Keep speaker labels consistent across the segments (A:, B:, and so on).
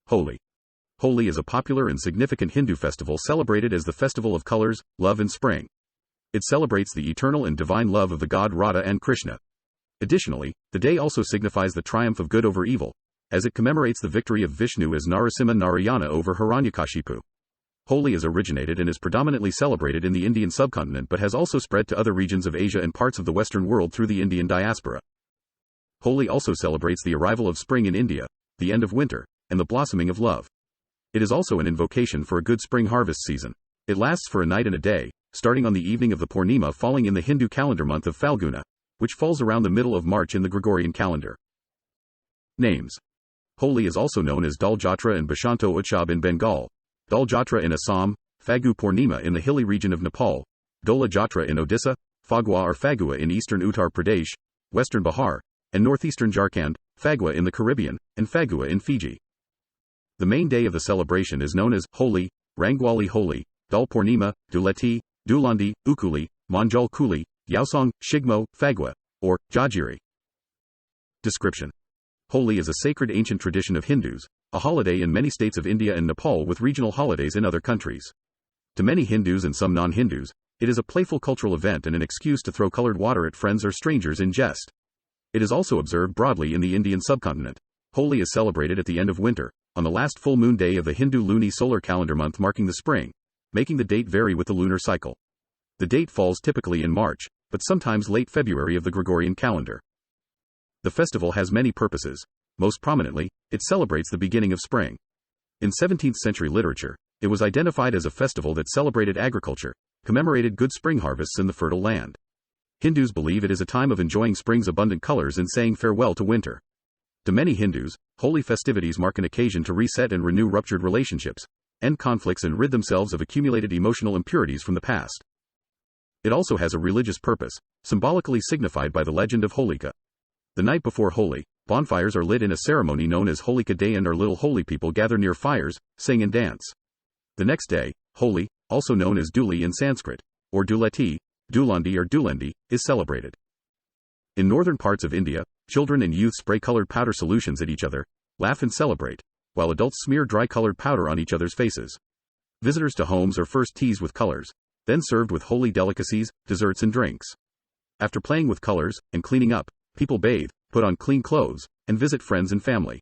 A: Holi. Holi is a popular and significant Hindu festival celebrated as the festival of colors, love and spring. It celebrates the eternal and divine love of the god Radha and Krishna. Additionally, the day also signifies the triumph of good over evil, as it commemorates the victory of Vishnu as Narasimha Narayana over Hiranyakashipu. Holi is originated and is predominantly celebrated in the Indian subcontinent but has also spread to other regions of Asia and parts of the Western world through the Indian diaspora. Holi also celebrates the arrival of spring in India, the end of winter, and the blossoming of love. It is also an invocation for a good spring harvest season. It lasts for a night and a day, starting on the evening of the Purnima falling in the Hindu calendar month of Falguna, which falls around the middle of March in the Gregorian calendar. Names. Holi is also known as Dal Jatra and Bashanto Utsav in Bengal, Dal Jatra in Assam, Phagu Purnima in the hilly region of Nepal, Dola Jatra in Odisha, Phagua or Phagua in eastern Uttar Pradesh, western Bihar, and northeastern Jharkhand, Phagua in the Caribbean, and Phagua in Fiji. The main day of the celebration is known as Holi, Rangwali Holi, Dal Purnima, Duleti, Dulandi, Ukuli, Manjal Kuli, Yaosong, Shigmo, Phagua, or Jajiri. Description. Holi is a sacred ancient tradition of Hindus, a holiday in many states of India and Nepal with regional holidays in other countries. To many Hindus and some non-Hindus, it is a playful cultural event and an excuse to throw colored water at friends or strangers in jest. It is also observed broadly in the Indian subcontinent. Holi is celebrated at the end of winter, on the last full moon day of the Hindu luni-solar calendar month marking the spring, making the date vary with the lunar cycle. The date falls typically in March, but sometimes late February of the Gregorian calendar. The festival has many purposes. Most prominently, it celebrates the beginning of spring. In 17th century literature, it was identified as a festival that celebrated agriculture, commemorated good spring harvests in the fertile land. Hindus believe it is a time of enjoying spring's abundant colors and saying farewell to winter. To many Hindus, Holi festivities mark an occasion to reset and renew ruptured relationships, end conflicts and rid themselves of accumulated emotional impurities from the past. It also has a religious purpose, symbolically signified by the legend of Holika. The night before Holi, bonfires are lit in a ceremony known as Holika Day and our little holy people gather near fires, sing and dance. The next day, Holi, also known as Duli in Sanskrit, or Duleti, Dulandi or Dulendi, is celebrated. In northern parts of India, children and youth spray colored powder solutions at each other, laugh and celebrate, while adults smear dry colored powder on each other's faces. Visitors to homes are first teased with colors, then served with Holi delicacies, desserts and drinks. After playing with colors and cleaning up, people bathe, put on clean clothes, and visit friends and family.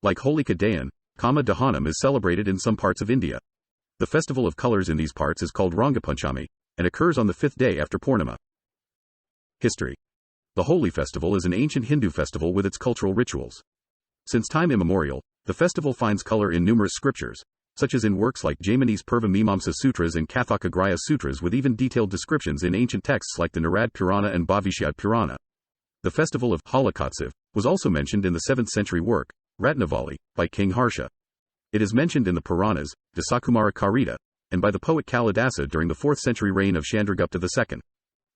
A: Like Holika Dayan, Kama Dahanam is celebrated in some parts of India. The festival of colors in these parts is called Rangapanchami, and occurs on the 5th day after Purnima. History. The Holi festival is an ancient Hindu festival with its cultural rituals. Since time immemorial, the festival finds color in numerous scriptures, such as in works like Jaimini's Purva Mimamsa Sutras and Kathakagraya Sutras with even detailed descriptions in ancient texts like the Narad Purana and Bhavishyad Purana. The festival of Holokotsav was also mentioned in the 7th century work, Ratnavali, by King Harsha. It is mentioned in the Puranas, Dasakumara Karita, and by the poet Kalidasa during the 4th century reign of Chandragupta II.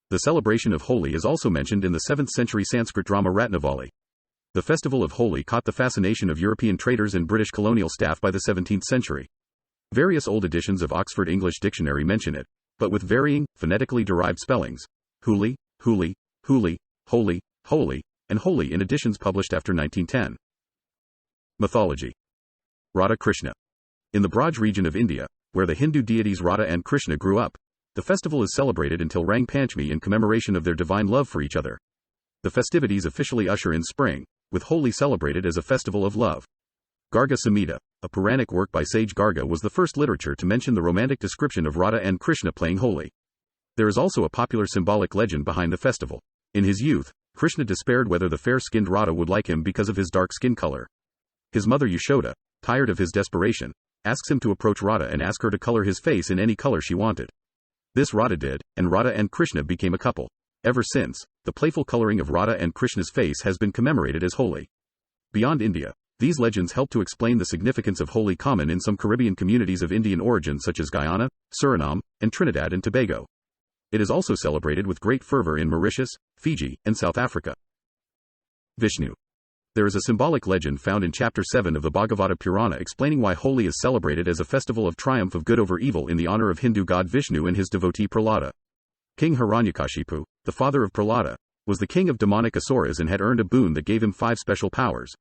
A: The celebration of Holi is also mentioned in the 7th century Sanskrit drama Ratnavali. The festival of Holi caught the fascination of European traders and British colonial staff by the 17th century. Various old editions of Oxford English Dictionary mention it, but with varying, phonetically derived spellings. Huli, Huli, Huli, Holi, Holi, and Holi in editions published after 1910. Mythology. Radha Krishna. In the Braj region of India, where the Hindu deities Radha and Krishna grew up, the festival is celebrated until Rang Panchami in commemoration of their divine love for each other. The festivities officially usher in spring, with Holi celebrated as a festival of love. Garga Samhita, a Puranic work by sage Garga, was the first literature to mention the romantic description of Radha and Krishna playing Holi. There is also a popular symbolic legend behind the festival. In his youth, Krishna despaired whether the fair-skinned Radha would like him because of his dark skin color. His mother Yashoda, tired of his desperation, asks him to approach Radha and ask her to color his face in any color she wanted. This Radha did, and Radha and Krishna became a couple. Ever since, the playful coloring of Radha and Krishna's face has been commemorated as Holi. Beyond India, these legends help to explain the significance of Holi common in some Caribbean communities of Indian origin such as Guyana, Suriname, and Trinidad and Tobago. It is also celebrated with great fervor in Mauritius, Fiji, and South Africa. Vishnu. There is a symbolic legend found in chapter 7 of the Bhagavata Purana explaining why Holi is celebrated as a festival of triumph of good over evil in the honor of Hindu god Vishnu and his devotee Prahlada. King Hiranyakashipu, the father of Prahlada, was the king of demonic asuras and had earned a boon that gave him 5 special powers.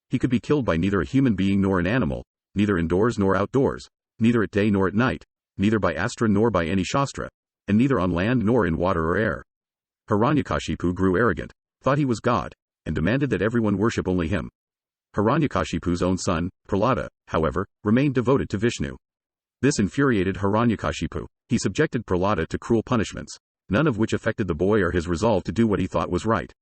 A: He could be killed by neither a human being nor an animal, neither indoors nor outdoors, neither at day nor at night, neither by astra nor by any shastra, and neither on land nor in water or air. Hiranyakashipu grew arrogant, thought he was God, and demanded that everyone worship only him. Hiranyakashipu's own son, Prahlada, however, remained devoted to Vishnu. This infuriated Hiranyakashipu. He subjected Prahlada to cruel punishments, none of which affected the boy or his resolve to do what he thought was right.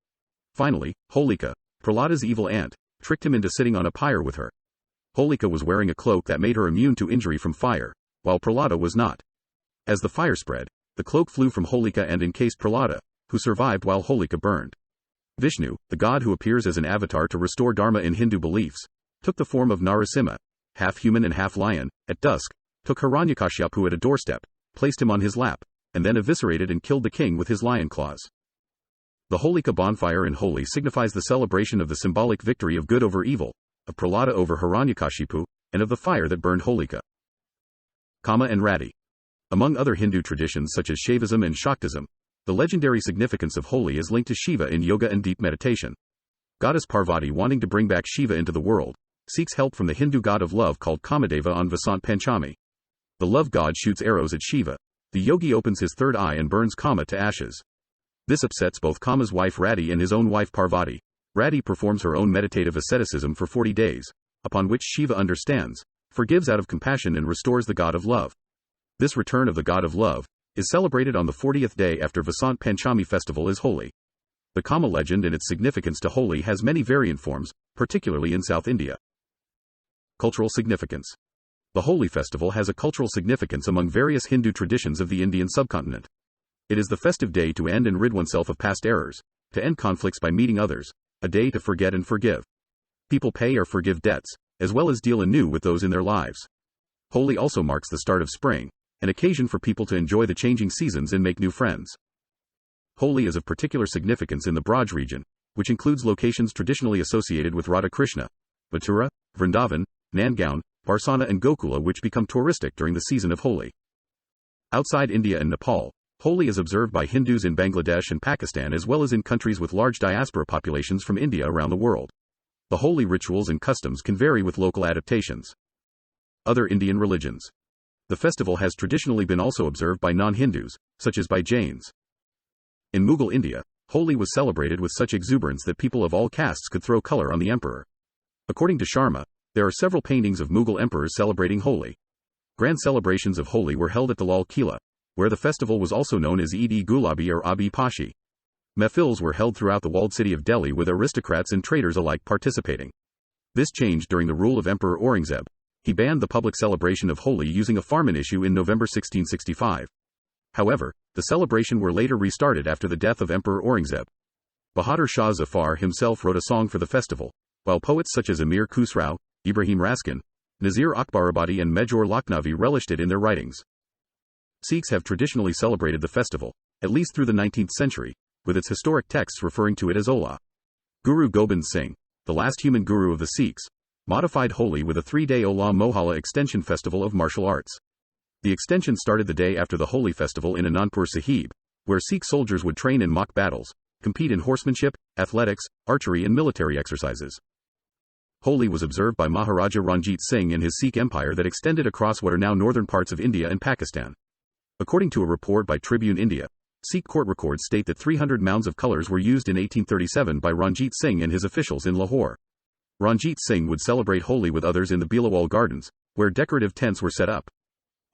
A: Finally, Holika, Prahlada's evil aunt, tricked him into sitting on a pyre with her. Holika was wearing a cloak that made her immune to injury from fire, while Prahlada was not. As the fire spread, the cloak flew from Holika and encased Prahlada, who survived while Holika burned. Vishnu, the god who appears as an avatar to restore dharma in Hindu beliefs, took the form of Narasimha, half human and half lion, at dusk, took Hiranyakashipu at a doorstep, placed him on his lap, and then eviscerated and killed the king with his lion claws. The Holika bonfire in Holi signifies the celebration of the symbolic victory of good over evil, of Prahlada over Hiranyakashipu, and of the fire that burned Holika. Kama and Rati. Among other Hindu traditions such as Shaivism and Shaktism, the legendary significance of Holi is linked to Shiva in yoga and deep meditation. Goddess Parvati, wanting to bring back Shiva into the world, seeks help from the Hindu god of love called Kamadeva on Vasant Panchami. The love god shoots arrows at Shiva. The yogi opens his third eye and burns Kama to ashes. This upsets both Kama's wife Rati and his own wife Parvati. Rati performs her own meditative asceticism for 40 days, upon which Shiva understands, forgives out of compassion and restores the god of love. This return of the god of love is celebrated on the 40th day after Vasant Panchami festival is Holi. The Kama legend and its significance to Holi has many variant forms, particularly in South India. Cultural significance. The Holi festival has a cultural significance among various Hindu traditions of the Indian subcontinent. It is the festive day to end and rid oneself of past errors, to end conflicts by meeting others, a day to forget and forgive. People pay or forgive debts, as well as deal anew with those in their lives. Holi also marks the start of spring, an occasion for people to enjoy the changing seasons and make new friends. Holi is of particular significance in the Braj region, which includes locations traditionally associated with Radha Krishna, Mathura, Vrindavan, Nandgaon, Barsana and Gokula, which become touristic during the season of Holi. Outside India and Nepal, Holi is observed by Hindus in Bangladesh and Pakistan as well as in countries with large diaspora populations from India around the world. The Holi rituals and customs can vary with local adaptations. Other Indian religions. The festival has traditionally been also observed by non-Hindus, such as by Jains. In Mughal India, Holi was celebrated with such exuberance that people of all castes could throw color on the emperor. According to Sharma, there are several paintings of Mughal emperors celebrating Holi. Grand celebrations of Holi were held at the Lal Kila, where the festival was also known as Eid-e-Gulabi or Abi-Pashi. Mehfils were held throughout the walled city of Delhi with aristocrats and traders alike participating. This changed during the rule of Emperor Aurangzeb. He banned the public celebration of Holi using a Farman issue in November 1665. However, the celebration were later restarted after the death of Emperor Aurangzeb. Bahadur Shah Zafar himself wrote a song for the festival, while poets such as Amir Khusrau, Ibrahim Raskin, Nazir Akbarabadi and Major Lakhnavi relished it in their writings. Sikhs have traditionally celebrated the festival, at least through the 19th century, with its historic texts referring to it as Ola. Guru Gobind Singh, the last human guru of the Sikhs, modified Holi with a 3-day Ola Mohalla extension festival of martial arts. The extension started the day after the Holi festival in Anandpur Sahib, where Sikh soldiers would train in mock battles, compete in horsemanship, athletics, archery and military exercises. Holi was observed by Maharaja Ranjit Singh and his Sikh empire that extended across what are now northern parts of India and Pakistan. According to a report by Tribune India, Sikh court records state that 300 mounds of colours were used in 1837 by Ranjit Singh and his officials in Lahore. Ranjit Singh would celebrate Holi with others in the Bilawal Gardens, where decorative tents were set up.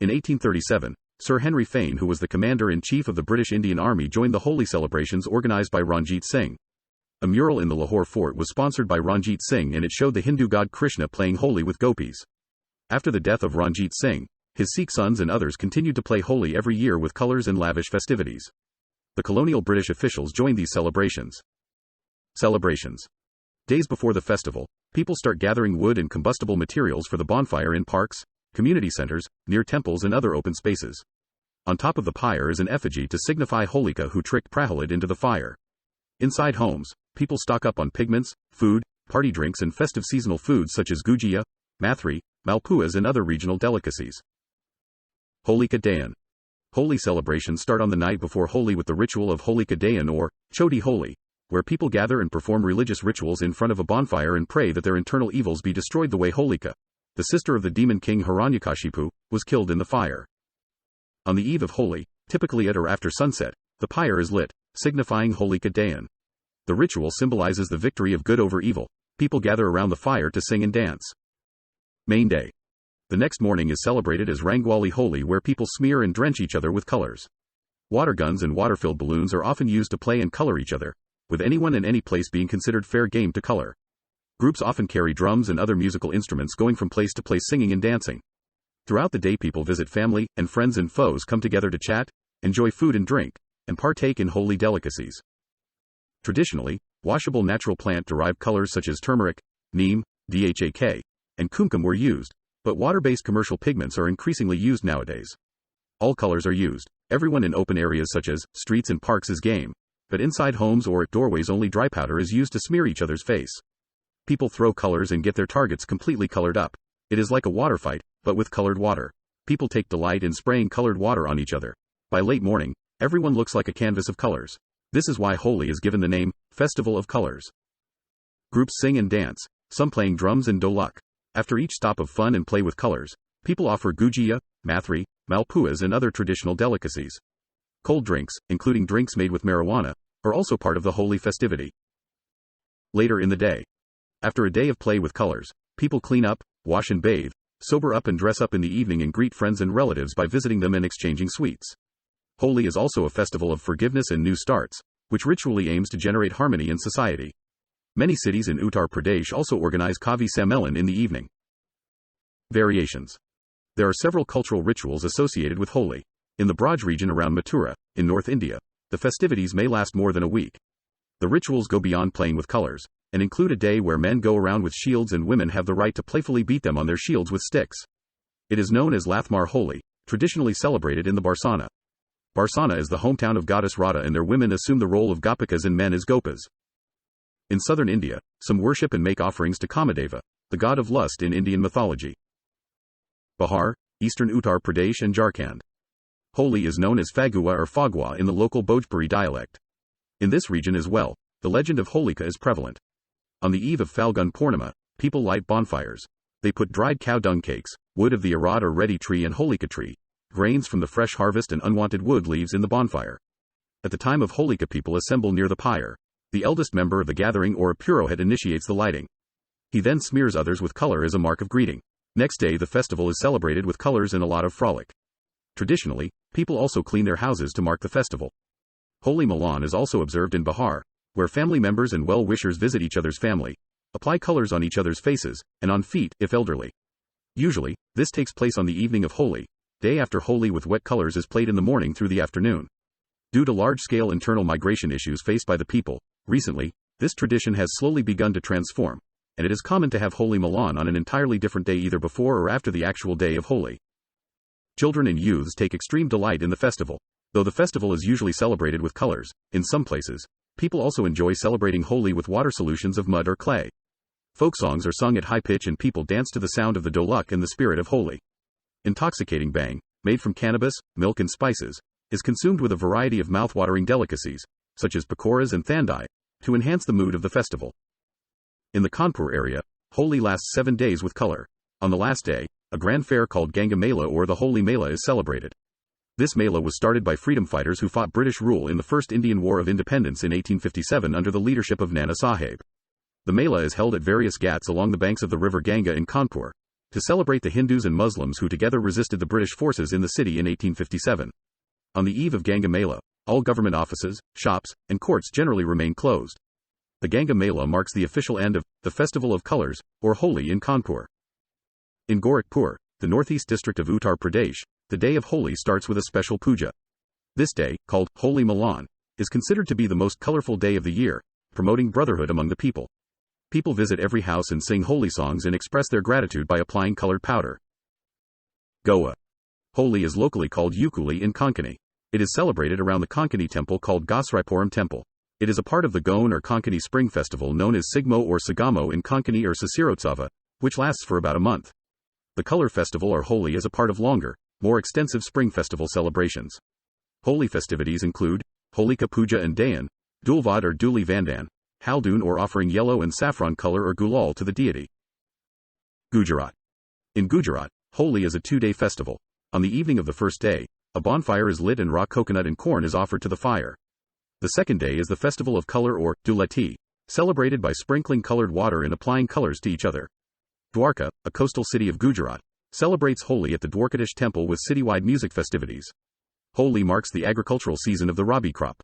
A: In 1837, Sir Henry Fane, who was the commander-in-chief of the British Indian Army, joined the Holi celebrations organised by Ranjit Singh. A mural in the Lahore fort was sponsored by Ranjit Singh and it showed the Hindu god Krishna playing Holi with gopis. After the death of Ranjit Singh, his Sikh sons and others continued to play Holi every year with colours and lavish festivities. The colonial British officials joined these celebrations. Celebrations. Days before the festival, people start gathering wood and combustible materials for the bonfire in parks, community centres, near temples and other open spaces. On top of the pyre is an effigy to signify Holika who tricked Prahlad into the fire. Inside homes, people stock up on pigments, food, party drinks and festive seasonal foods such as gujia, mathri, malpuas and other regional delicacies. Holika Dayan. Holi celebrations start on the night before Holi with the ritual of Holika Dayan or Choti Holi, where people gather and perform religious rituals in front of a bonfire and pray that their internal evils be destroyed. The way Holika, the sister of the demon king Hiranyakashipu, was killed in the fire. On the eve of Holi, typically at or after sunset, the pyre is lit, signifying Holika Dayan. The ritual symbolizes the victory of good over evil. People gather around the fire to sing and dance. Main day. The next morning is celebrated as Rangwali Holi, where people smear and drench each other with colors. Water guns and water-filled balloons are often used to play and color each other, with anyone and any place being considered fair game to color. Groups often carry drums and other musical instruments, going from place to place singing and dancing. Throughout the day, people visit family, and friends and foes come together to chat, enjoy food and drink, and partake in holy delicacies. Traditionally, washable natural plant-derived colors such as turmeric, neem, dhak, and kumkum were used, but water-based commercial pigments are increasingly used nowadays. All colors are used. Everyone in open areas such as streets and parks is game, but inside homes or at doorways only dry powder is used to smear each other's face. People throw colors and get their targets completely colored up. It is like a water fight, but with colored water. People take delight in spraying colored water on each other. By late morning, everyone looks like a canvas of colors. This is why Holi is given the name, Festival of Colors. Groups sing and dance, some playing drums and dolak. After each stop of fun and play with colors, people offer gujia, mathri, malpuas and other traditional delicacies. Cold drinks, including drinks made with marijuana, are also part of the Holi festivity. Later in the day. After a day of play with colors, people clean up, wash and bathe, sober up and dress up in the evening and greet friends and relatives by visiting them and exchanging sweets. Holi is also a festival of forgiveness and new starts, which ritually aims to generate harmony in society. Many cities in Uttar Pradesh also organize Kavi Sammelan in the evening. Variations. There are several cultural rituals associated with Holi. In the Braj region around Mathura, in North India, the festivities may last more than a week. The rituals go beyond playing with colors, and include a day where men go around with shields and women have the right to playfully beat them on their shields with sticks. It is known as Lathmar Holi, traditionally celebrated in the Barsana. Barsana is the hometown of goddess Radha, and their women assume the role of Gopikas and men as Gopas. In southern India, some worship and make offerings to Kamadeva, the god of lust in Indian mythology. Bihar, eastern Uttar Pradesh and Jharkhand. Holi is known as Fagua or Fagua in the local Bhojpuri dialect. In this region as well, the legend of Holika is prevalent. On the eve of Falgun Purnima, people light bonfires. They put dried cow dung cakes, wood of the arad or reddy tree and Holika tree, grains from the fresh harvest and unwanted wood leaves in the bonfire. At the time of Holika, people assemble near the pyre. The eldest member of the gathering or a purohit initiates the lighting. He then smears others with color as a mark of greeting. Next day the festival is celebrated with colors and a lot of frolic. Traditionally, people also clean their houses to mark the festival. Holi Milan is also observed in Bihar, where family members and well-wishers visit each other's family, apply colors on each other's faces, and on feet, if elderly. Usually, this takes place on the evening of Holi. Day after Holi with wet colors is played in the morning through the afternoon. Due to large-scale internal migration issues faced by the people, recently, this tradition has slowly begun to transform, and it is common to have Holi Milan on an entirely different day, either before or after the actual day of Holi. Children and youths take extreme delight in the festival. Though the festival is usually celebrated with colors, in some places, people also enjoy celebrating Holi with water solutions of mud or clay. Folk songs are sung at high pitch and people dance to the sound of the dolak and the spirit of Holi. Intoxicating bhang, made from cannabis, milk and spices, is consumed with a variety of mouth-watering delicacies, such as pakoras and thandai, to enhance the mood of the festival. In the Kanpur area, Holi lasts 7 days with color. On the last day, a grand fair called Ganga Mela or the Holi Mela is celebrated. This Mela was started by freedom fighters who fought British rule in the First Indian War of Independence in 1857 under the leadership of Nana Sahib. The Mela is held at various ghats along the banks of the river Ganga in Kanpur, to celebrate the Hindus and Muslims who together resisted the British forces in the city in 1857. On the eve of Ganga Mela, all government offices, shops, and courts generally remain closed. The Ganga Mela marks the official end of the Festival of Colors, or Holi in Kanpur. In Gorakhpur, the northeast district of Uttar Pradesh, the day of Holi starts with a special puja. This day, called Holi Milan, is considered to be the most colorful day of the year, promoting brotherhood among the people. People visit every house and sing Holi songs and express their gratitude by applying colored powder. Goa. Holi is locally called Ukuli in Konkani. It is celebrated around the Konkani temple called Gasraipuram Temple. It is a part of the Goan or Konkani Spring Festival known as Sigmo or Sagamo in Konkani or Sasirotsava, which lasts for about a month. The color festival or Holi is a part of longer, more extensive spring festival celebrations. Holi festivities include Holika Puja and Dayan, Dulvad or Duli Vandan, Haldun or offering yellow and saffron color or gulal to the deity. Gujarat. In Gujarat, Holi is a 2-day festival. On the evening of the first day, a bonfire is lit and raw coconut and corn is offered to the fire. The second day is the festival of color or Duleti, celebrated by sprinkling colored water and applying colors to each other. Dwarka, a coastal city of Gujarat, celebrates Holi at the Dwarkadish temple with citywide music festivities. Holi marks the agricultural season of the rabi crop.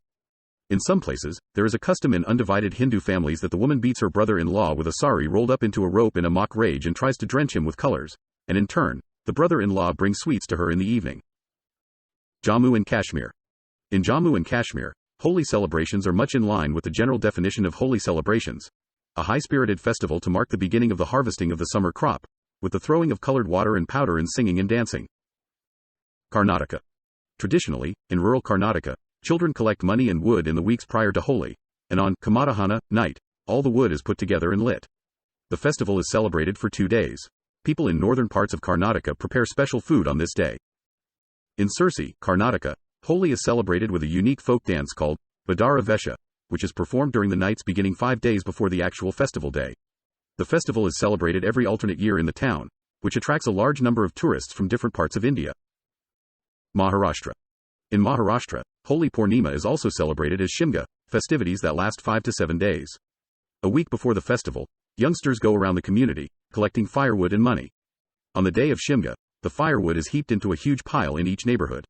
A: In some places, there is a custom in undivided Hindu families that the woman beats her brother-in-law with a sari rolled up into a rope in a mock rage and tries to drench him with colors, and in turn, the brother-in-law brings sweets to her in the evening. Jammu and Kashmir. In Jammu and Kashmir, Holi celebrations are much in line with the general definition of Holi celebrations, a high-spirited festival to mark the beginning of the harvesting of the summer crop, with the throwing of colored water and powder and singing and dancing. Karnataka. Traditionally, in rural Karnataka, children collect money and wood in the weeks prior to Holi, and on Kamadahana night, all the wood is put together and lit. The festival is celebrated for 2 days. People in northern parts of Karnataka prepare special food on this day. In Sirsi, Karnataka, Holi is celebrated with a unique folk dance called Badara Vesha, which is performed during the nights beginning 5 days before the actual festival day. The festival is celebrated every alternate year in the town, which attracts a large number of tourists from different parts of India. Maharashtra. In Maharashtra, Holi Purnima is also celebrated as Shimga, festivities that last 5 to 7 days. A week before the festival, youngsters go around the community, collecting firewood and money. On the day of Shimga, the firewood is heaped into a huge pile in each neighborhood.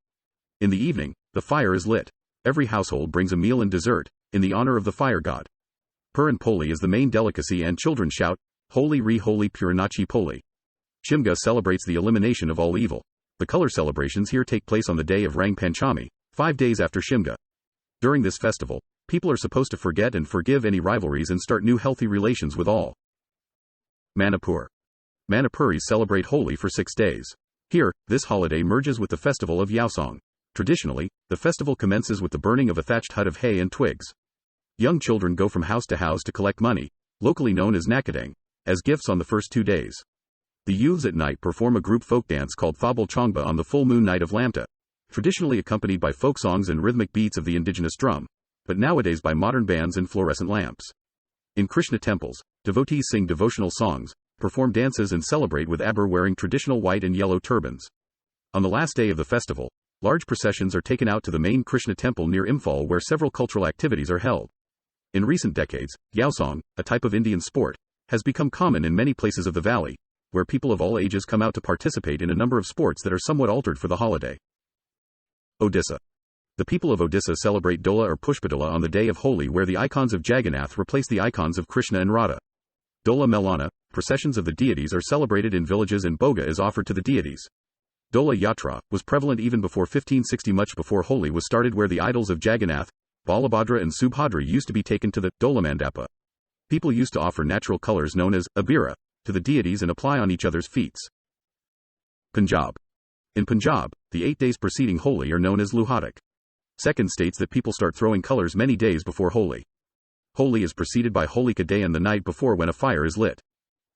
A: In the evening, the fire is lit. Every household brings a meal and dessert, in the honor of the fire god. Puran Poli is the main delicacy and children shout, Holi Re Holi Puranachi Poli. Shimga celebrates the elimination of all evil. The color celebrations here take place on the day of Rang Panchami, 5 days after Shimga. During this festival, people are supposed to forget and forgive any rivalries and start new healthy relations with all. Manipur. Manipuris celebrate Holi for 6 days. Here, this holiday merges with the festival of Yaosong. Traditionally, the festival commences with the burning of a thatched hut of hay and twigs. Young children go from house to collect money, locally known as nakadang, as gifts on the first 2 days. The youths at night perform a group folk dance called Thobal Chongba on the full moon night of Lamta, traditionally accompanied by folk songs and rhythmic beats of the indigenous drum, but nowadays by modern bands and fluorescent lamps. In Krishna temples, devotees sing devotional songs, perform dances and celebrate with Abir wearing traditional white and yellow turbans. On the last day of the festival, large processions are taken out to the main Krishna temple near Imphal where several cultural activities are held. In recent decades, Yaosong, a type of Indian sport, has become common in many places of the valley, where people of all ages come out to participate in a number of sports that are somewhat altered for the holiday. Odisha. The people of Odisha celebrate Dola or Pushpadola on the day of Holi where the icons of Jagannath replace the icons of Krishna and Radha. Dola Melana, processions of the deities are celebrated in villages and Bhoga is offered to the deities. Dola Yatra was prevalent even before 1560, much before Holi was started, where the idols of Jagannath, Balabhadra and Subhadra used to be taken to the Dola Mandapa. People used to offer natural colors known as abira to the deities and apply on each other's feet. Punjab. In Punjab, the 8 days preceding Holi are known as Luhadak. Second states that people start throwing colors many days before Holi. Holi is preceded by Holika Day and the night before when a fire is lit.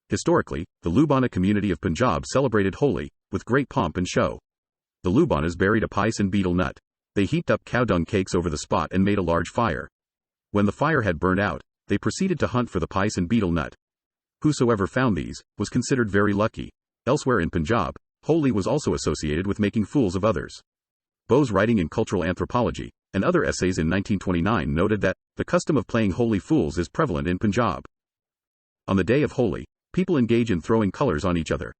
A: Historically, the Lubana community of Punjab celebrated Holi with great pomp and show. The Lubanas buried a pice and betel nut. They heaped up cow dung cakes over the spot and made a large fire. When the fire had burned out, they proceeded to hunt for the pice and betel nut. Whosoever found these was considered very lucky. Elsewhere in Punjab, Holi was also associated with making fools of others. Bose, writing in Cultural Anthropology and other essays in 1929, noted that the custom of playing Holi fools is prevalent in Punjab. On the day of Holi, people engage in throwing colors on each other.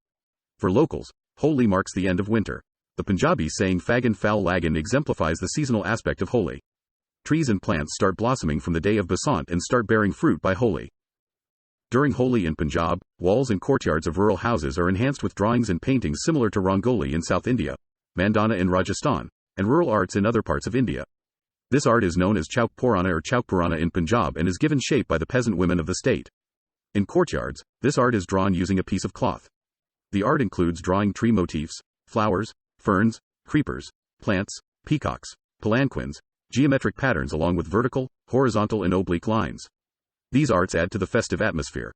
A: For locals, Holi marks the end of winter. The Punjabi saying Fagan Fal Lagan exemplifies the seasonal aspect of Holi. Trees and plants start blossoming from the day of Basant and start bearing fruit by Holi. During Holi in Punjab, walls and courtyards of rural houses are enhanced with drawings and paintings similar to Rangoli in South India, Mandana in Rajasthan, and rural arts in other parts of India. This art is known as Chauk Purana or Chauk Purana in Punjab and is given shape by the peasant women of the state. In courtyards, this art is drawn using a piece of cloth. The art includes drawing tree motifs, flowers, ferns, creepers, plants, peacocks, palanquins, geometric patterns along with vertical, horizontal and oblique lines. These arts add to the festive atmosphere.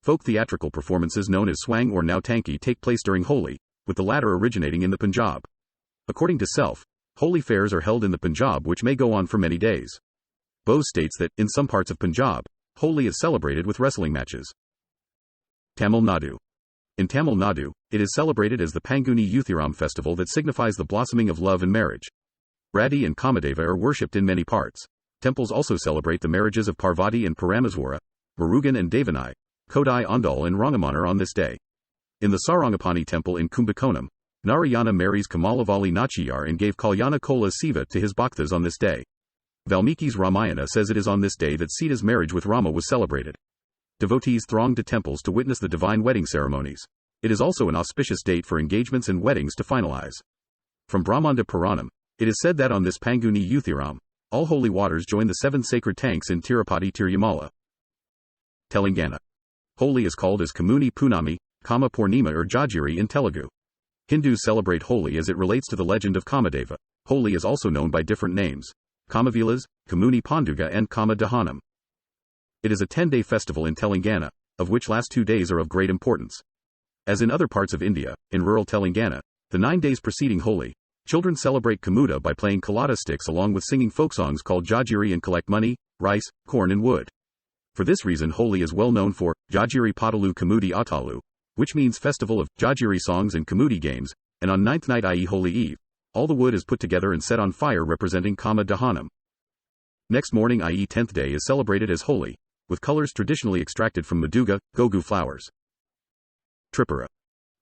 A: Folk theatrical performances known as Swang or Nautanki take place during Holi, with the latter originating in the Punjab. According to Self, Holi fairs are held in the Punjab which may go on for many days. Bose states that, in some parts of Punjab, Holi is celebrated with wrestling matches. Tamil Nadu. In Tamil Nadu, it is celebrated as the Panguni Uthiram festival that signifies the blossoming of love and marriage. Radhi and Kamadeva are worshipped in many parts. Temples also celebrate the marriages of Parvati and Parameswara, Murugan and Devanai, Kodai Andal and Rangamanar on this day. In the Sarangapani temple in Kumbakonam, Narayana marries Kamalavali Nachiyar and gave Kalyana Kola Siva to his bhaktas on this day. Valmiki's Ramayana says it is on this day that Sita's marriage with Rama was celebrated. Devotees thronged to temples to witness the divine wedding ceremonies. It is also an auspicious date for engagements and weddings to finalize. From Brahmanda Puranam, it is said that on this Panguni Uthiram, all holy waters join the 7 sacred tanks in Tirupati Tirumala. Telangana. Holi is called as Kamuni Punami, Kama Purnima or Jajiri in Telugu. Hindus celebrate Holi as it relates to the legend of Kamadeva. Holi is also known by different names: Kamavilas, Kamuni Panduga and Kama Dahanam. It is a 10-day festival in Telangana, of which last 2 days are of great importance. As in other parts of India, in rural Telangana, the 9 days preceding Holi, children celebrate Kamuda by playing kalata sticks along with singing folk songs called Jajiri and collect money, rice, corn and wood. For this reason Holi is well known for Jajiri Padalu Kamudi Atalu, which means festival of Jajiri songs and Kamudi games, and on 9th night, i.e. Holy Eve, all the wood is put together and set on fire representing Kama Dahanam. Next morning, i.e. 10th day, is celebrated as Holi, with colors traditionally extracted from Maduga, Gogu flowers. Tripura.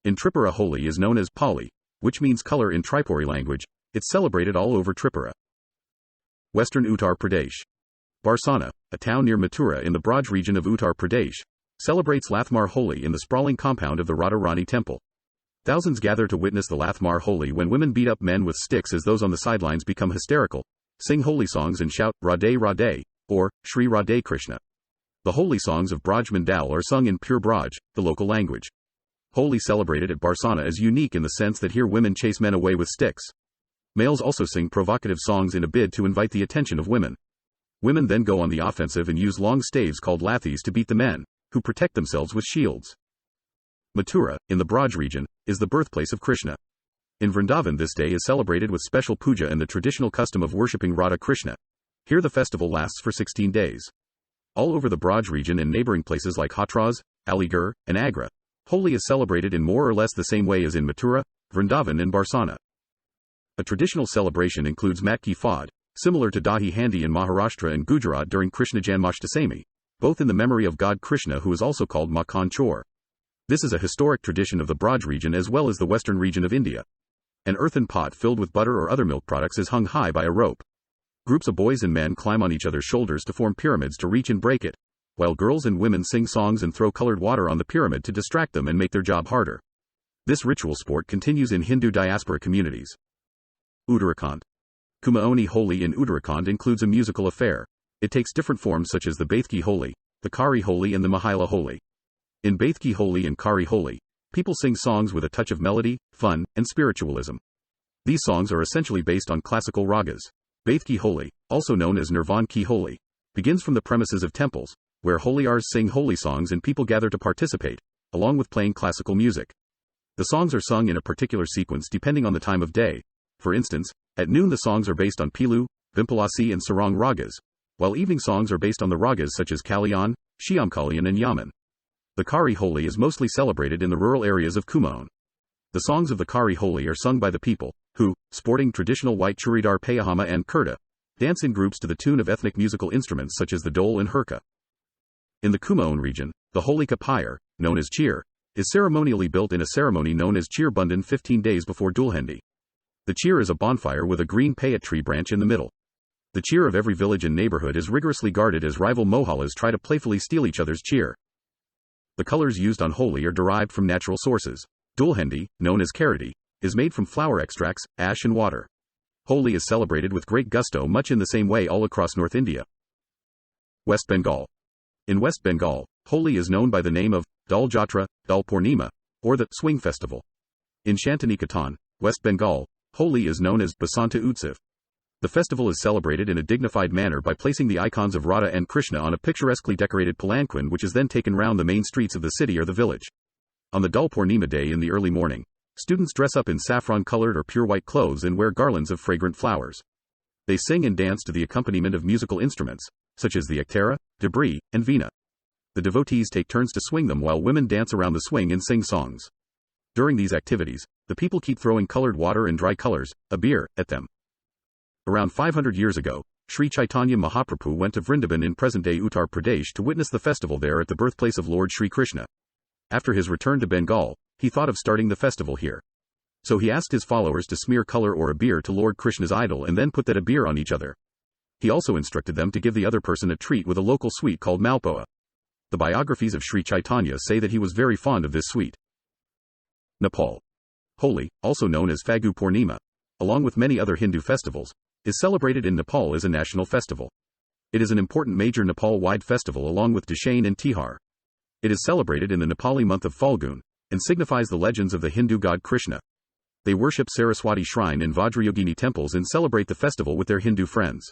A: In Tripura Holi is known as Pali, which means color in Tripuri language. It's celebrated all over Tripura. Western Uttar Pradesh. Barsana, a town near Mathura in the Braj region of Uttar Pradesh, celebrates Lathmar Holi in the sprawling compound of the Radharani temple. Thousands gather to witness the Lathmar Holi when women beat up men with sticks as those on the sidelines become hysterical, sing holy songs and shout Radhe Radhe, or Shri Radhe Krishna. The holy songs of Braj Mandal are sung in pure Braj, the local language. Holi celebrated at Barsana is unique in the sense that here women chase men away with sticks. Males also sing provocative songs in a bid to invite the attention of women. Women then go on the offensive and use long staves called lathis to beat the men, who protect themselves with shields. Mathura, in the Braj region, is the birthplace of Krishna. In Vrindavan this day is celebrated with special puja and the traditional custom of worshipping Radha Krishna. Here the festival lasts for 16 days. All over the Braj region and neighboring places like Hathras, Aligarh, and Agra, Holi is celebrated in more or less the same way as in Mathura, Vrindavan and Barsana. A traditional celebration includes Matki Fad, similar to Dahi Handi in Maharashtra and Gujarat during Krishna Janmashtami, both in the memory of God Krishna, who is also called Makhan Chor. This is a historic tradition of the Braj region as well as the western region of India. An earthen pot filled with butter or other milk products is hung high by a rope. Groups of boys and men climb on each other's shoulders to form pyramids to reach and break it, while girls and women sing songs and throw colored water on the pyramid to distract them and make their job harder. This ritual sport continues in Hindu diaspora communities. Uttarakhand. Kumaoni Holi in Uttarakhand includes a musical affair. It takes different forms such as the Baithki Holi, the Kari Holi and the Mahila Holi. In Baithki Holi and Kari Holi, people sing songs with a touch of melody, fun, and spiritualism. These songs are essentially based on classical ragas. Baithki Holi, also known as Nirvan Ki Holi, begins from the premises of temples, where holiars sing holy songs and people gather to participate, along with playing classical music. The songs are sung in a particular sequence depending on the time of day. For instance, at noon the songs are based on Pilu, Vimpalasi and Sarang ragas, while evening songs are based on the ragas such as Kalyan, Shyamkalyan and Yaman. The Kari Holi is mostly celebrated in the rural areas of Kumaon. The songs of the Kari Holi are sung by the people, who, sporting traditional white churidar payahama and kurta, dance in groups to the tune of ethnic musical instruments such as the dole and hurka. In the Kumaon region, the Holika pyre, known as cheer, is ceremonially built in a ceremony known as cheer bundan 15 days before Dulhendi. The cheer is a bonfire with a green payat tree branch in the middle. The cheer of every village and neighborhood is rigorously guarded as rival mohallas try to playfully steal each other's cheer. The colors used on Holi are derived from natural sources. Dulhendi, known as karati, is made from flower extracts, ash and water. Holi is celebrated with great gusto much in the same way all across North India. West Bengal. In West Bengal, Holi is known by the name of Dal Jatra, Dal Purnima, or the Swing Festival. In Shantiniketan, West Bengal, Holi is known as Basanta Utsav. The festival is celebrated in a dignified manner by placing the icons of Radha and Krishna on a picturesquely decorated palanquin which is then taken round the main streets of the city or the village. On the Dal Purnima day in the early morning, students dress up in saffron-colored or pure white clothes and wear garlands of fragrant flowers. They sing and dance to the accompaniment of musical instruments, such as the ektara, debris, and veena. The devotees take turns to swing them while women dance around the swing and sing songs. During these activities, the people keep throwing colored water and dry colors, abir, at them. Around 500 years ago, Sri Chaitanya Mahaprabhu went to Vrindavan in present-day Uttar Pradesh to witness the festival there at the birthplace of Lord Sri Krishna. After his return to Bengal, he thought of starting the festival here. So he asked his followers to smear color or abir to Lord Krishna's idol and then put that abir on each other. He also instructed them to give the other person a treat with a local sweet called malpoa. The biographies of Sri Chaitanya say that he was very fond of this sweet. Nepal. Holi, also known as Phagu Purnima, along with many other Hindu festivals, is celebrated in Nepal as a national festival. It is an important major Nepal-wide festival along with Dashain and Tihar. It is celebrated in the Nepali month of Falgun, and signifies the legends of the Hindu god Krishna. They worship Saraswati shrine and Vajrayogini temples and celebrate the festival with their Hindu friends.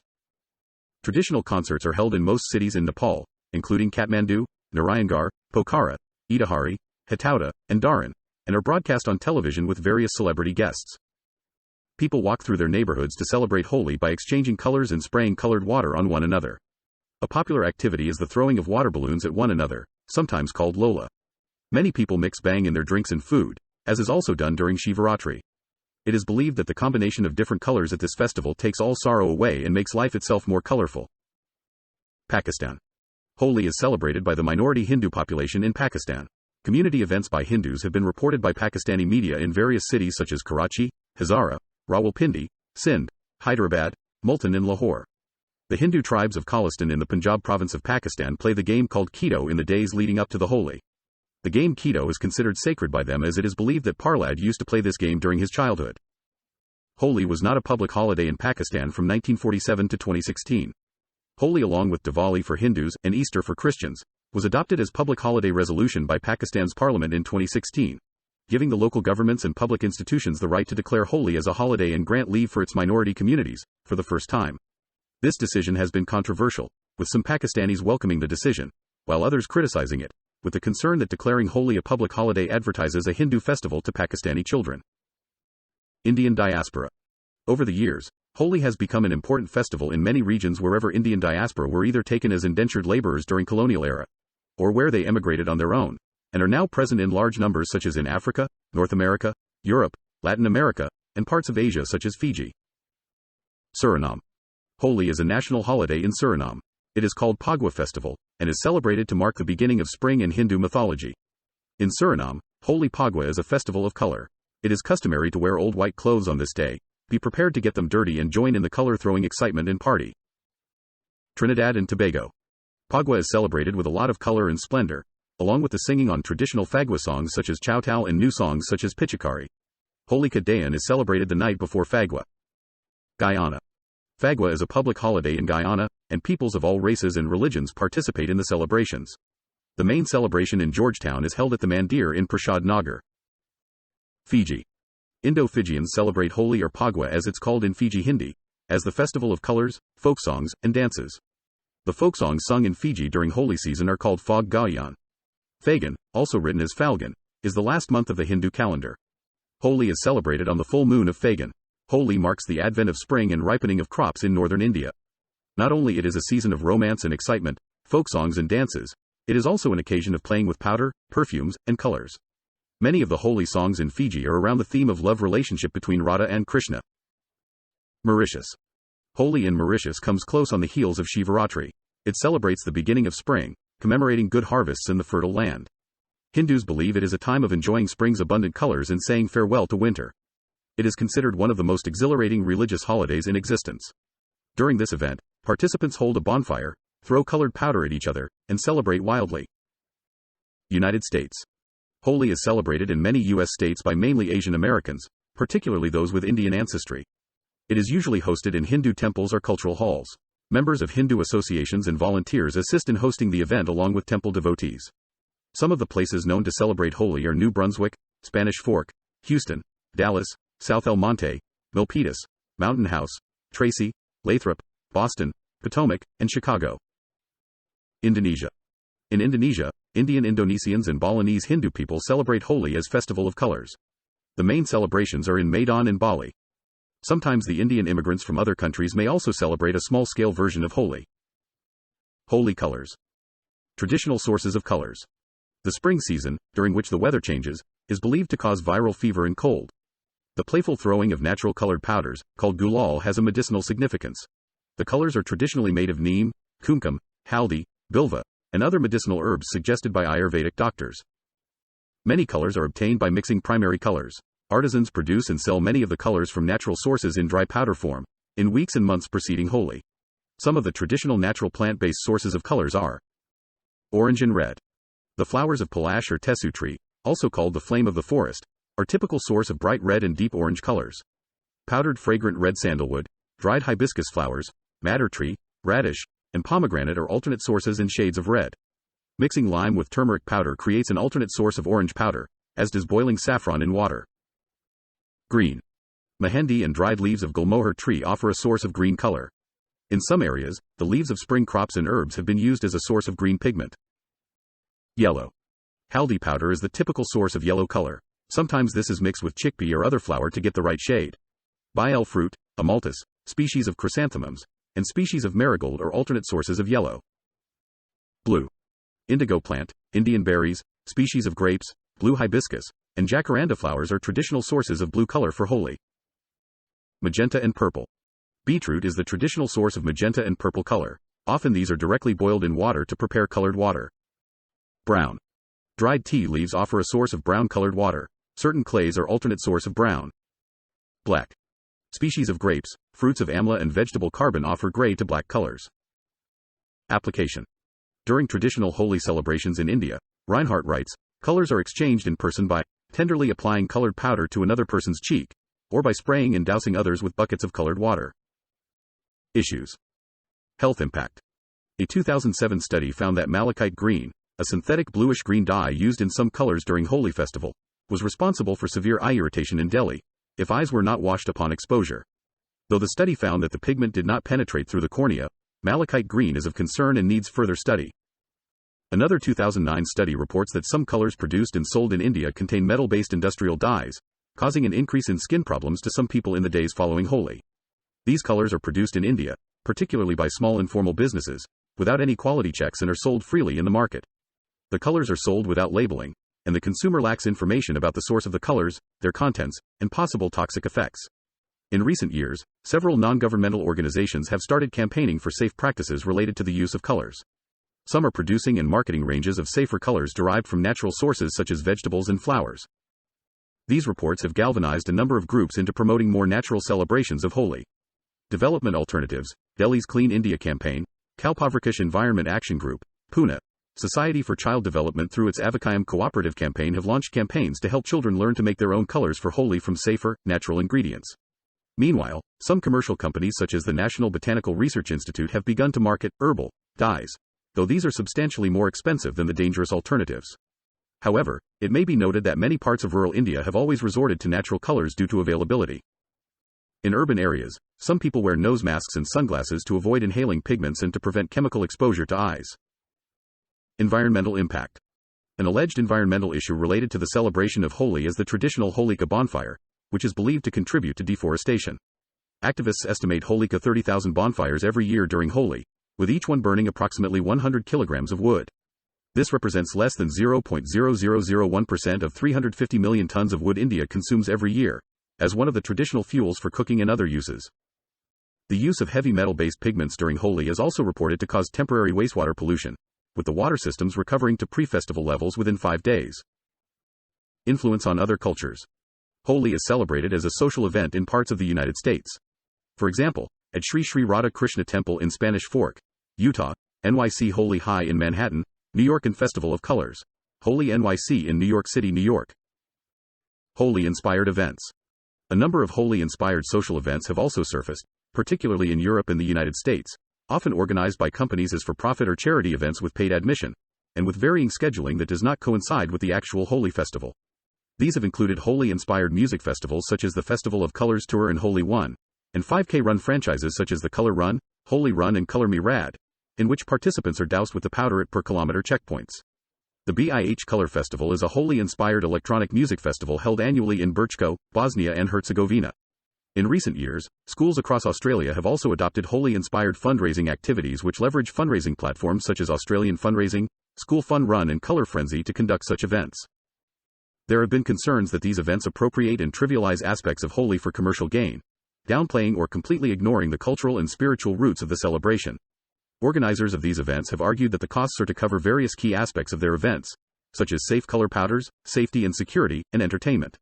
A: Traditional concerts are held in most cities in Nepal, including Kathmandu, Narayangarh, Pokhara, Itahari, Hatauda, and Dharan, and are broadcast on television with various celebrity guests. People walk through their neighborhoods to celebrate Holi by exchanging colors and spraying colored water on one another. A popular activity is the throwing of water balloons at one another, sometimes called Lola. Many people mix bang in their drinks and food, as is also done during Shivaratri. It is believed that the combination of different colors at this festival takes all sorrow away and makes life itself more colorful. Pakistan. Holi is celebrated by the minority Hindu population in Pakistan. Community events by Hindus have been reported by Pakistani media in various cities such as Karachi, Hazara, Rawalpindi, Sindh, Hyderabad, Multan and Lahore. The Hindu tribes of Khalistan in the Punjab province of Pakistan play the game called Keto in the days leading up to the Holi. The game Keto is considered sacred by them as it is believed that Parlad used to play this game during his childhood. Holi was not a public holiday in Pakistan from 1947 to 2016. Holi, along with Diwali for Hindus and Easter for Christians, was adopted as public holiday resolution by Pakistan's parliament in 2016, giving the local governments and public institutions the right to declare Holi as a holiday and grant leave for its minority communities, for the first time. This decision has been controversial, with some Pakistanis welcoming the decision, while others criticizing it, with the concern that declaring Holi a public holiday advertises a Hindu festival to Pakistani children. Indian diaspora. Over the years, Holi has become an important festival in many regions wherever Indian diaspora were either taken as indentured laborers during colonial era, or where they emigrated on their own, and are now present in large numbers such as in Africa, North America, Europe, Latin America, and parts of Asia such as Fiji. Suriname. Holi is a national holiday in Suriname. It is called Pagwa Festival, and is celebrated to mark the beginning of spring in Hindu mythology. In Suriname, Holi Pagwa is a festival of color. It is customary to wear old white clothes on this day, be prepared to get them dirty and join in the color-throwing excitement and party. Trinidad and Tobago. Pagwa is celebrated with a lot of color and splendor, along with the singing on traditional Fagwa songs such as Chowtal and new songs such as Pichikari. Holi Kadayan is celebrated the night before Fagwa. Guyana. Fagwa is a public holiday in Guyana, and peoples of all races and religions participate in the celebrations. The main celebration in Georgetown is held at the Mandir in Prasad Nagar. Fiji. Indo-Fijians celebrate Holi or Pagwa as it's called in Fiji Hindi, as the festival of colors, folk songs, and dances. The folk songs sung in Fiji during Holi season are called Phog Gayan. Phagan, also written as Falgun, is the last month of the Hindu calendar. Holi is celebrated on the full moon of Phagan. Holi marks the advent of spring and ripening of crops in northern India. Not only it is a season of romance and excitement, folk songs and dances, it is also an occasion of playing with powder, perfumes, and colors. Many of the Holi songs in Fiji are around the theme of love relationship between Radha and Krishna. Mauritius. Holi in Mauritius comes close on the heels of Shivaratri. It celebrates the beginning of spring, commemorating good harvests in the fertile land. Hindus believe it is a time of enjoying spring's abundant colors and saying farewell to winter. It is considered one of the most exhilarating religious holidays in existence. During this event, participants hold a bonfire, throw colored powder at each other, and celebrate wildly. United States. Holi is celebrated in many U.S. states by mainly Asian Americans, particularly those with Indian ancestry. It is usually hosted in Hindu temples or cultural halls. Members of Hindu associations and volunteers assist in hosting the event along with temple devotees. Some of the places known to celebrate Holi are New Brunswick, Spanish Fork, Houston, Dallas, South El Monte, Milpitas, Mountain House, Tracy, Lathrop, Boston, Potomac, and Chicago. Indonesia. In Indonesia, Indian Indonesians and Balinese Hindu people celebrate Holi as Festival of Colors. The main celebrations are in Medan and Bali. Sometimes the Indian immigrants from other countries may also celebrate a small-scale version of Holi. Holi colors. Traditional sources of colors. The spring season, during which the weather changes, is believed to cause viral fever and cold. The playful throwing of natural colored powders, called gulal, has a medicinal significance. The colors are traditionally made of neem, kumkum, haldi, bilva, and other medicinal herbs suggested by Ayurvedic doctors. Many colors are obtained by mixing primary colors. Artisans produce and sell many of the colors from natural sources in dry powder form, in weeks and months preceding Holi. Some of the traditional natural plant-based sources of colors are orange and red. The flowers of palash or tesu tree, also called the flame of the forest, are typical source of bright red and deep orange colors. Powdered fragrant red sandalwood, dried hibiscus flowers, madder tree, radish, and pomegranate are alternate sources and shades of red. Mixing lime with turmeric powder creates an alternate source of orange powder, as does boiling saffron in water. Green. Mehendi and dried leaves of gulmohar tree offer a source of green color. In some areas, the leaves of spring crops and herbs have been used as a source of green pigment. Yellow. Haldi powder is the typical source of yellow color. Sometimes this is mixed with chickpea or other flour to get the right shade. Bael fruit, amalthus, species of chrysanthemums, and species of marigold are alternate sources of yellow. Blue. Indigo plant, Indian berries, species of grapes, blue hibiscus, and jacaranda flowers are traditional sources of blue color for Holi. Magenta and purple. Beetroot is the traditional source of magenta and purple color. Often these are directly boiled in water to prepare colored water. Brown. Dried tea leaves offer a source of brown colored water. Certain clays are alternate source of brown. Black. Species of grapes, fruits of amla and vegetable carbon offer gray to black colors. Application. During traditional Holi celebrations in India, Reinhardt writes, colors are exchanged in person by tenderly applying colored powder to another person's cheek, or by spraying and dousing others with buckets of colored water. Issues. Health impact. A 2007 study found that malachite green, a synthetic bluish-green dye used in some colors during Holi festival, was responsible for severe eye irritation in Delhi, if eyes were not washed upon exposure. Though the study found that the pigment did not penetrate through the cornea, malachite green is of concern and needs further study. Another 2009 study reports that some colors produced and sold in India contain metal-based industrial dyes, causing an increase in skin problems to some people in the days following Holi. These colors are produced in India, particularly by small informal businesses, without any quality checks and are sold freely in the market. The colors are sold without labeling, and the consumer lacks information about the source of the colors, their contents, and possible toxic effects. In recent years, several non-governmental organizations have started campaigning for safe practices related to the use of colors. Some are producing and marketing ranges of safer colors derived from natural sources such as vegetables and flowers. These reports have galvanized a number of groups into promoting more natural celebrations of Holi. Development Alternatives, Delhi's Clean India Campaign, Kalpavrikash Environment Action Group, Pune, Society for Child Development through its Avakayam Cooperative Campaign have launched campaigns to help children learn to make their own colors for Holi from safer, natural ingredients. Meanwhile, some commercial companies such as the National Botanical Research Institute have begun to market herbal dyes, though these are substantially more expensive than the dangerous alternatives. However, it may be noted that many parts of rural India have always resorted to natural colors due to availability. In urban areas, some people wear nose masks and sunglasses to avoid inhaling pigments and to prevent chemical exposure to eyes. Environmental impact. An alleged environmental issue related to the celebration of Holi is the traditional Holika bonfire, which is believed to contribute to deforestation. Activists estimate Holika 30,000 bonfires every year during Holi, with each one burning approximately 100 kilograms of wood. This represents less than 0.0001% of 350 million tons of wood India consumes every year, as one of the traditional fuels for cooking and other uses. The use of heavy metal-based pigments during Holi is also reported to cause temporary wastewater pollution, with the water systems recovering to pre-festival levels within 5 days. Influence on other cultures. Holi is celebrated as a social event in parts of the United States. For example, at Sri Sri Radha Krishna Temple in Spanish Fork, Utah, NYC Holi High in Manhattan, New York, and Festival of Colors, Holi NYC in New York City, New York. Holi-inspired events. A number of Holi-inspired social events have also surfaced, particularly in Europe and the United States, often organized by companies as for-profit or charity events with paid admission, and with varying scheduling that does not coincide with the actual Holi festival. These have included Holi-inspired music festivals such as the Festival of Colors Tour and Holi 1, and 5K run franchises such as the Color Run, Holi Run and Color Me Rad, in which participants are doused with the powder at per-kilometer checkpoints. The BIH Color Festival is a Holi-inspired electronic music festival held annually in Brčko, Bosnia and Herzegovina. In recent years, schools across Australia have also adopted Holi-inspired fundraising activities which leverage fundraising platforms such as Australian Fundraising, School Fun Run and Colour Frenzy to conduct such events. There have been concerns that these events appropriate and trivialize aspects of Holi for commercial gain, downplaying or completely ignoring the cultural and spiritual roots of the celebration. Organizers of these events have argued that the costs are to cover various key aspects of their events, such as safe color powders, safety and security, and entertainment.